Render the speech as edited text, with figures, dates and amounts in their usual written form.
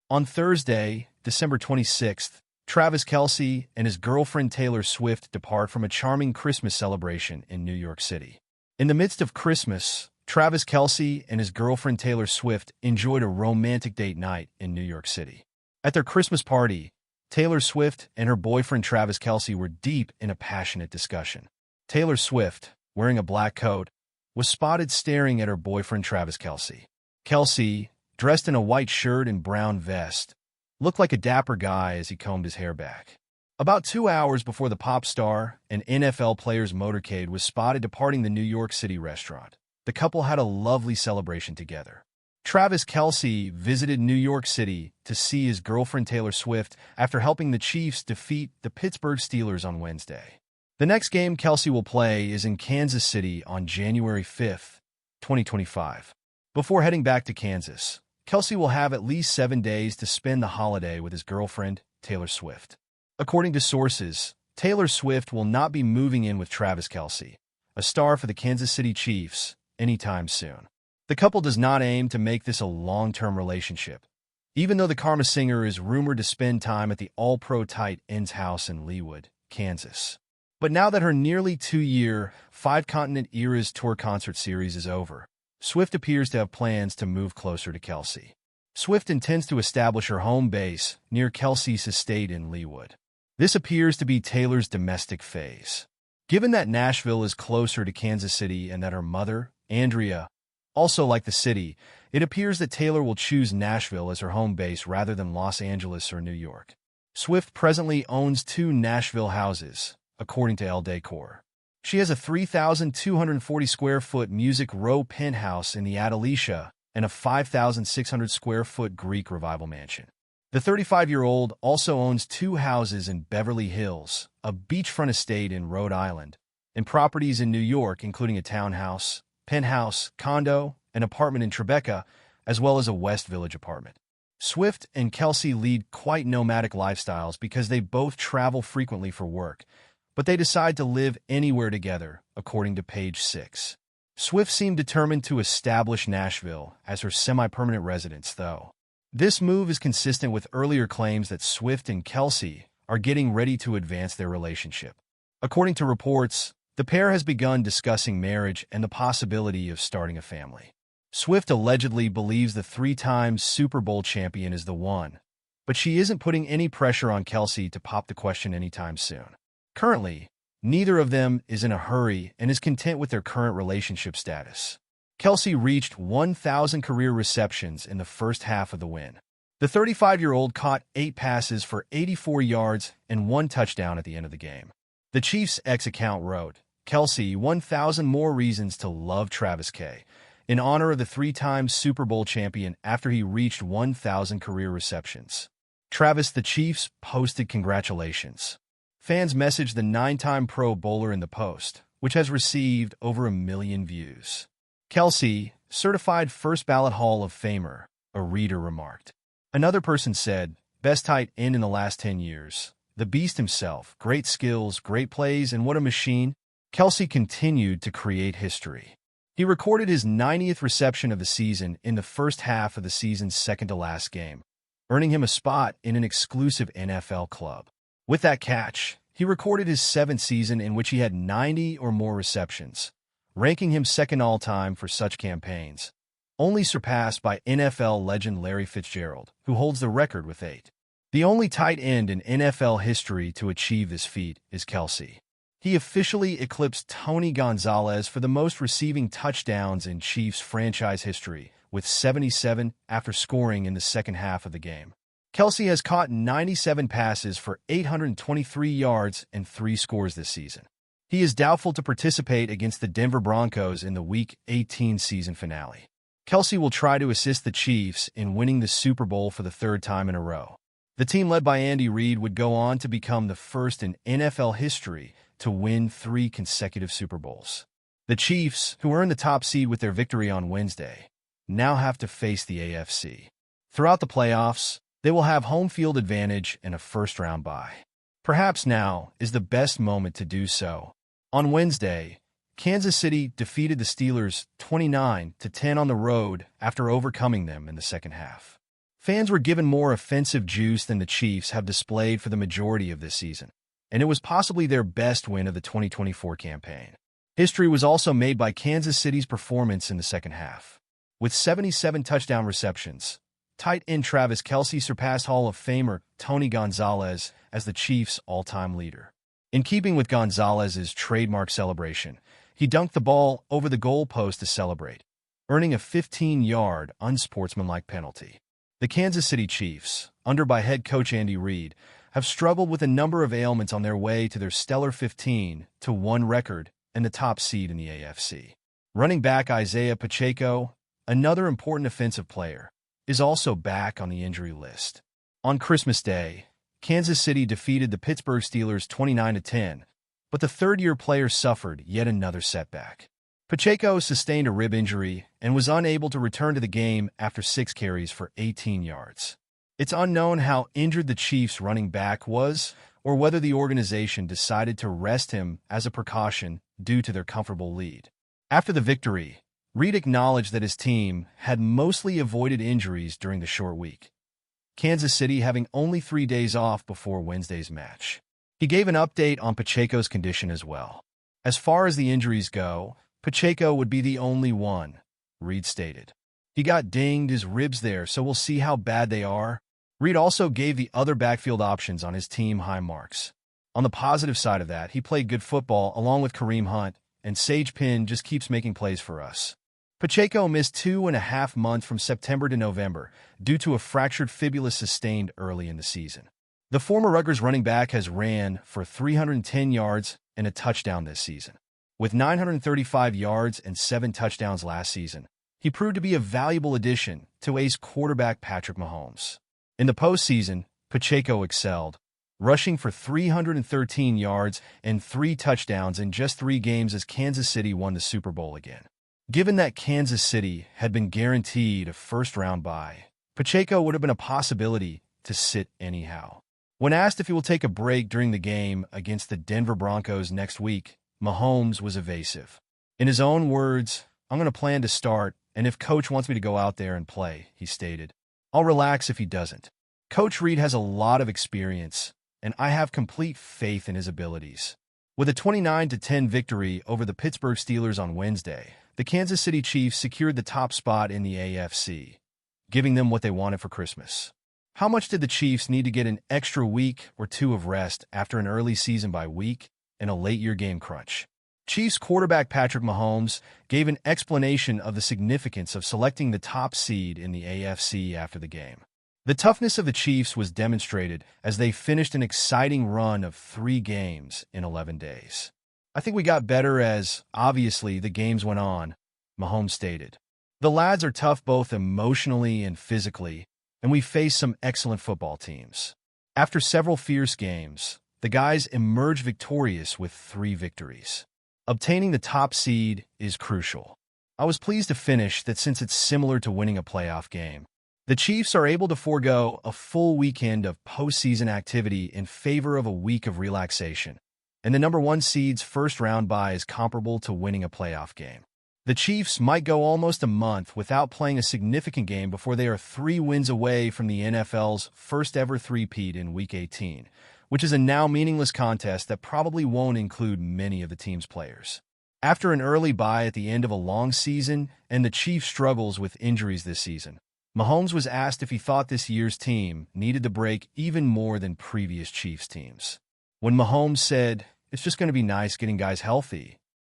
On Thursday, December 26th, Travis Kelce and his girlfriend Taylor Swift depart from a charming Christmas celebration in New York City. In the midst of Christmas, Travis Kelce and his girlfriend Taylor Swift enjoyed a romantic date night in New York City. At their Christmas party, Taylor Swift and her boyfriend Travis Kelce were deep in a passionate discussion. Taylor Swift, wearing a black coat, was spotted staring at her boyfriend Travis Kelce. Kelce, dressed in a white shirt and brown vest, looked like a dapper guy as he combed his hair back. About 2 hours before the pop star and NFL player's motorcade was spotted departing the New York City restaurant, the couple had a lovely celebration together. Travis Kelce visited New York City to see his girlfriend Taylor Swift after helping the Chiefs defeat the Pittsburgh Steelers on Wednesday. The next game Kelce will play is in Kansas City on January 5th, 2025. Before heading back to Kansas, Kelce will have at least 7 days to spend the holiday with his girlfriend, Taylor Swift. According to sources, Taylor Swift will not be moving in with Travis Kelce, a star for the Kansas City Chiefs, anytime soon. The couple does not aim to make this a long-term relationship, even though the Karma singer is rumored to spend time at the All-Pro tight end's house in Leawood, Kansas. But now that her nearly 2-year, 5-continent Eras tour concert series is over, Swift appears to have plans to move closer to Kelce. Swift intends to establish her home base near Kelce's estate in Leawood. This appears to be Taylor's domestic phase. Given that Nashville is closer to Kansas City and that her mother, Andrea, also like the city, it appears that Taylor will choose Nashville as her home base rather than Los Angeles or New York. Swift presently owns 2 Nashville houses, according to Elle Decor. She has a 3,240-square-foot Music Row penthouse in the Adelicia and a 5,600-square-foot Greek Revival mansion. The 35-year-old also owns 2 houses in Beverly Hills, a beachfront estate in Rhode Island, and properties in New York including a townhouse, penthouse, condo, and apartment in Tribeca, as well as a West Village apartment. Swift and Kelce lead quite nomadic lifestyles because they both travel frequently for work, but they decide to live anywhere together, according to Page 6. Swift seemed determined to establish Nashville as her semi-permanent residence, though. This move is consistent with earlier claims that Swift and Kelce are getting ready to advance their relationship. According to reports, the pair has begun discussing marriage and the possibility of starting a family. Swift allegedly believes the 3-time Super Bowl champion is the one, but she isn't putting any pressure on Kelce to pop the question anytime soon. Currently, neither of them is in a hurry and is content with their current relationship status. Kelce reached 1,000 career receptions in the first half of the win. The 35-year-old caught 8 passes for 84 yards and 1 touchdown at the end of the game. The Chiefs' X account wrote, Kelce 1,000 more reasons to love Travis K. in honor of the 3-time Super Bowl champion after he reached 1,000 career receptions. Travis the Chiefs posted congratulations. Fans messaged the 9-time Pro Bowler in the post, which has received over 1 million views. Kelce, certified first-ballot Hall of Famer, a reader remarked. Another person said, best tight end in the last 10 years. The beast himself, great skills, great plays, and what a machine. Kelce continued to create history. He recorded his 90th reception of the season in the first half of the season's second-to-last game, earning him a spot in an exclusive NFL club. With that catch, he recorded his 7th season in which he had 90 or more receptions, ranking him second all-time for such campaigns, only surpassed by NFL legend Larry Fitzgerald, who holds the record with 8. The only tight end in NFL history to achieve this feat is Kelce. He officially eclipsed Tony Gonzalez for the most receiving touchdowns in Chiefs franchise history, with 77 after scoring in the second half of the game. Kelce has caught 97 passes for 823 yards and 3 scores this season. He is doubtful to participate against the Denver Broncos in the Week 18 season finale. Kelce will try to assist the Chiefs in winning the Super Bowl for the 3rd time in a row. The team led by Andy Reid would go on to become the first in NFL history to win 3 consecutive Super Bowls. The Chiefs, who earned the top seed with their victory on Wednesday, now have to face the AFC. Throughout the playoffs, they will have home field advantage and a first-round bye. Perhaps now is the best moment to do so. On Wednesday, Kansas City defeated the Steelers 29-10 on the road after overcoming them in the second half. Fans were given more offensive juice than the Chiefs have displayed for the majority of this season, and it was possibly their best win of the 2024 campaign. History was also made by Kansas City's performance in the second half. With 77 touchdown receptions, tight end Travis Kelce surpassed Hall of Famer Tony Gonzalez as the Chiefs' all-time leader. In keeping with Gonzalez's trademark celebration, he dunked the ball over the goalpost to celebrate, earning a 15-yard unsportsmanlike penalty. The Kansas City Chiefs, under by head coach Andy Reid, have struggled with a number of ailments on their way to their stellar 15-1 record and the top seed in the AFC. Running back Isaiah Pacheco, another important offensive player, is also back on the injury list. On Christmas Day, Kansas City defeated the Pittsburgh Steelers 29-10, but the third-year player suffered yet another setback. Pacheco sustained a rib injury and was unable to return to the game after 6 carries for 18 yards. It's unknown how injured the Chiefs' running back was or whether the organization decided to rest him as a precaution due to their comfortable lead. After the victory, Reid acknowledged that his team had mostly avoided injuries during the short week, Kansas City having only 3 days off before Wednesday's match. He gave an update on Pacheco's condition as well. As far as the injuries go, Pacheco would be the only one, Reid stated. He got dinged his ribs there, so we'll see how bad they are. Reid also gave the other backfield options on his team high marks. On the positive side of that, he played good football along with Kareem Hunt, and Sage Pinn just keeps making plays for us. Pacheco missed 2.5 months from September to November due to a fractured fibula sustained early in the season. The former Rutgers running back has ran for 310 yards and a touchdown this season. With 935 yards and 7 touchdowns last season, he proved to be a valuable addition to A's quarterback Patrick Mahomes. In the postseason, Pacheco excelled, rushing for 313 yards and 3 touchdowns in just 3 games as Kansas City won the Super Bowl again. Given that Kansas City had been guaranteed a first-round bye, Pacheco would have been a possibility to sit anyhow. When asked if he will take a break during the game against the Denver Broncos next week, Mahomes was evasive. In his own words, "I'm going to plan to start, and if Coach wants me to go out there and play," he stated. "I'll relax if he doesn't." Coach Reid has a lot of experience, and I have complete faith in his abilities. With a 29-10 victory over the Pittsburgh Steelers on Wednesday, the Kansas City Chiefs secured the top spot in the AFC, giving them what they wanted for Christmas. How much did the Chiefs need to get an extra week or 2 of rest after an early season bye week and a late-year game crunch? Chiefs quarterback Patrick Mahomes gave an explanation of the significance of selecting the top seed in the AFC after the game. The toughness of the Chiefs was demonstrated as they finished an exciting run of 3 games in 11 days. "I think we got better as, obviously, the games went on," Mahomes stated. "The lads are tough both emotionally and physically, and we faced some excellent football teams. After several fierce games, the guys emerged victorious with 3 victories. Obtaining the top seed is crucial. I was pleased to finish that since it's similar to winning a playoff game. The Chiefs are able to forego a full weekend of postseason activity in favor of a week of relaxation, and the number 1 seed's first-round bye is comparable to winning a playoff game. The Chiefs might go almost a month without playing a significant game before they are 3 wins away from the NFL's first-ever three-peat in Week 18, which is a now meaningless contest that probably won't include many of the team's players. After an early bye at the end of a long season and the Chiefs' struggles with injuries this season, Mahomes was asked if he thought this year's team needed to break even more than previous Chiefs teams. When Mahomes said, "It's just going to be nice getting guys healthy,"